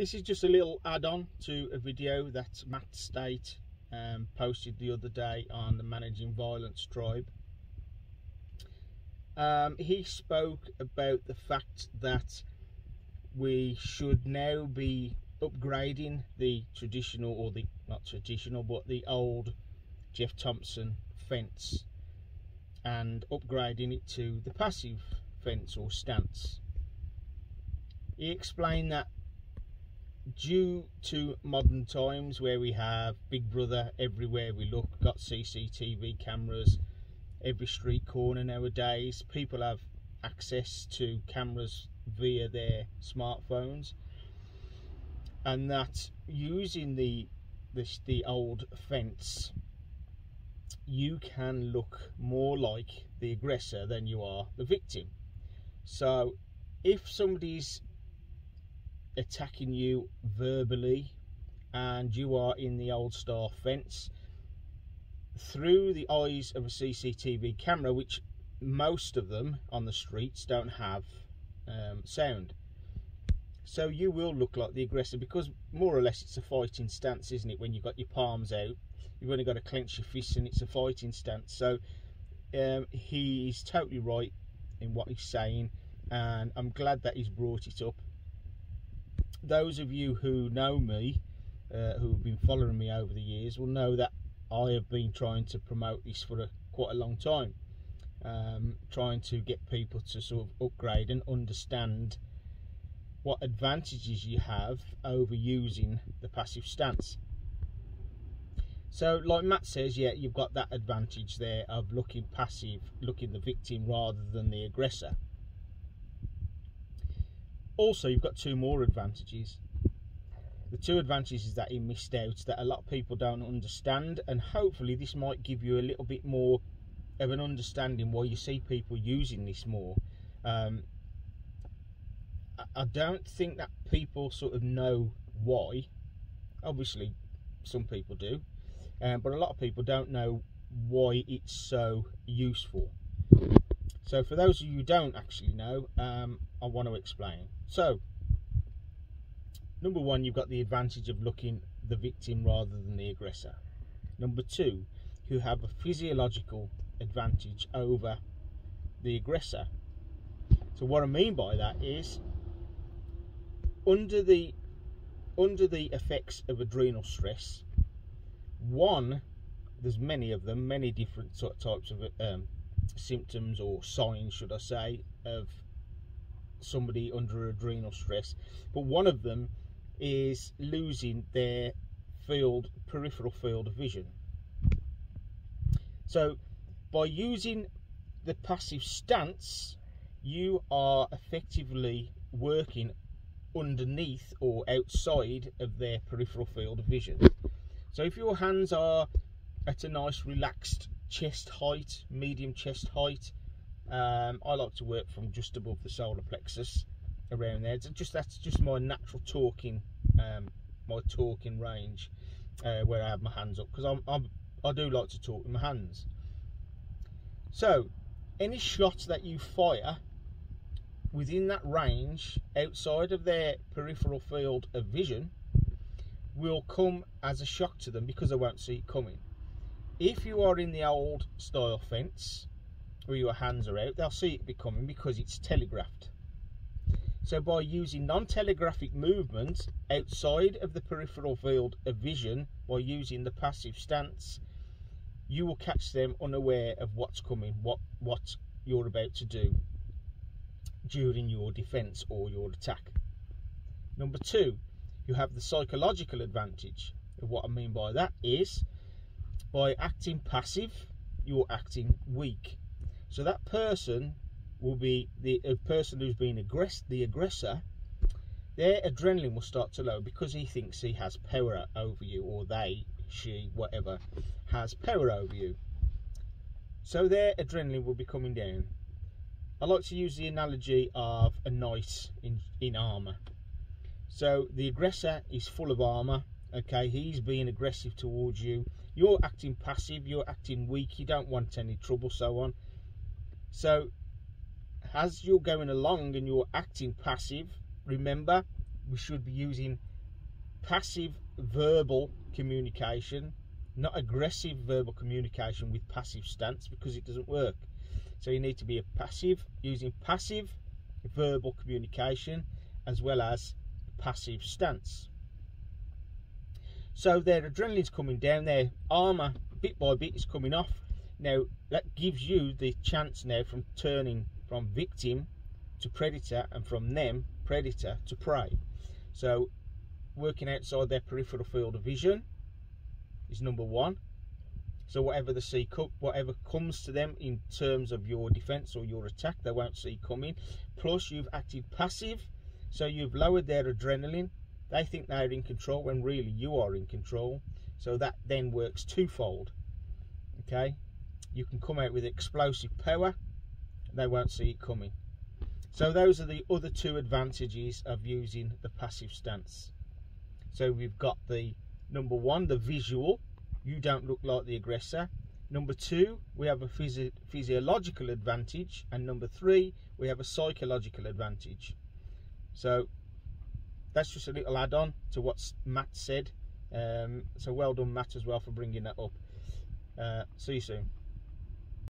This is just a little add-on to a video that Matt State posted the other day on the Managing Violence Tribe. He spoke about the fact that we should now be upgrading the traditional, or the not traditional, but the old Geoff Thompson fence, and upgrading it to the passive fence or stance. He explained that due to modern times where we have Big Brother everywhere we look, got CCTV cameras every street corner nowadays, people have access to cameras via their smartphones, and that using the old fence, you can look more like the aggressor than you are the victim. So if somebody's attacking you verbally and you are in the old style fence, through the eyes of a CCTV camera, which most of them on the streets don't have sound, so you will look like the aggressor, because more or less it's a fighting stance, isn't it? When you've got your palms out, you've only got to clench your fists and it's a fighting stance. So he's totally right in what he's saying, and I'm glad that he's brought it up. Those of you who know me, who have been following me over the years, will know that I have been trying to promote this for quite a long time, trying to get people to sort of upgrade and understand what advantages you have over using the passive stance. So like Matt says, yeah, you've got that advantage there of looking passive, looking the victim rather than the aggressor. Also, you've got two more advantages. The two advantages that he missed out, that a lot of people don't understand, and hopefully this might give you a little bit more of an understanding why you see people using this more. I don't think that people sort of know why. Obviously some people do, but a lot of people don't know why it's so useful. So for those of you who don't actually know, I want to explain. So number one, you've got the advantage of looking the victim rather than the aggressor. Number two, you have a physiological advantage over the aggressor. So what I mean by that is, under the effects of adrenal stress, there's many of them, many different types of symptoms, or signs should I say, of somebody under adrenal stress, but one of them is losing their peripheral field of vision. So by using the passive stance, you are effectively working underneath or outside of their peripheral field of vision. So if your hands are at a nice relaxed chest height, medium chest height, I like to work from just above the solar plexus, around there. That's just my natural talking, my talking range, where I have my hands up, because I do like to talk with my hands. So any shots that you fire within that range, outside of their peripheral field of vision, will come as a shock to them, because they won't see it coming. If you are in the old style fence, where your hands are out, they'll see it coming because it's telegraphed. So by using non-telegraphic movement outside of the peripheral field of vision, by using the passive stance, you will catch them unaware of what's coming, what you're about to do during your defense or your attack. Number two, you have the psychological advantage. And what I mean by that is, by acting passive, you're acting weak. So that person will be the person who's been the aggressor. Their adrenaline will start to low, because he thinks he has power over you, or they, she, whatever, has power over you. So their adrenaline will be coming down. I like to use the analogy of a knight in armour. So the aggressor is full of armour, okay, he's being aggressive towards you. You're acting passive, you're acting weak, you don't want any trouble, so on. So as you're going along and you're acting passive, remember, we should be using passive verbal communication, not aggressive verbal communication with passive stance, because it doesn't work. So you need to be a passive, using passive verbal communication as well as passive stance. So their adrenaline's coming down, their armour bit by bit is coming off. Now that gives you the chance now from turning from victim to predator, and from them predator to prey. So working outside their peripheral field of vision is number one. So whatever whatever comes to them in terms of your defense or your attack, they won't see coming. Plus you've acted passive, so you've lowered their adrenaline. They think they're in control when really you are in control. So that then works twofold. Okay, you can come out with explosive power, they won't see it coming. So those are the other two advantages of using the passive stance. So we've got the number one, the visual, you don't look like the aggressor. Number two, we have a physiological advantage. And number three, we have a psychological advantage. So that's just a little add-on to what Matt said. So well done, Matt, as well, for bringing that up. See you soon.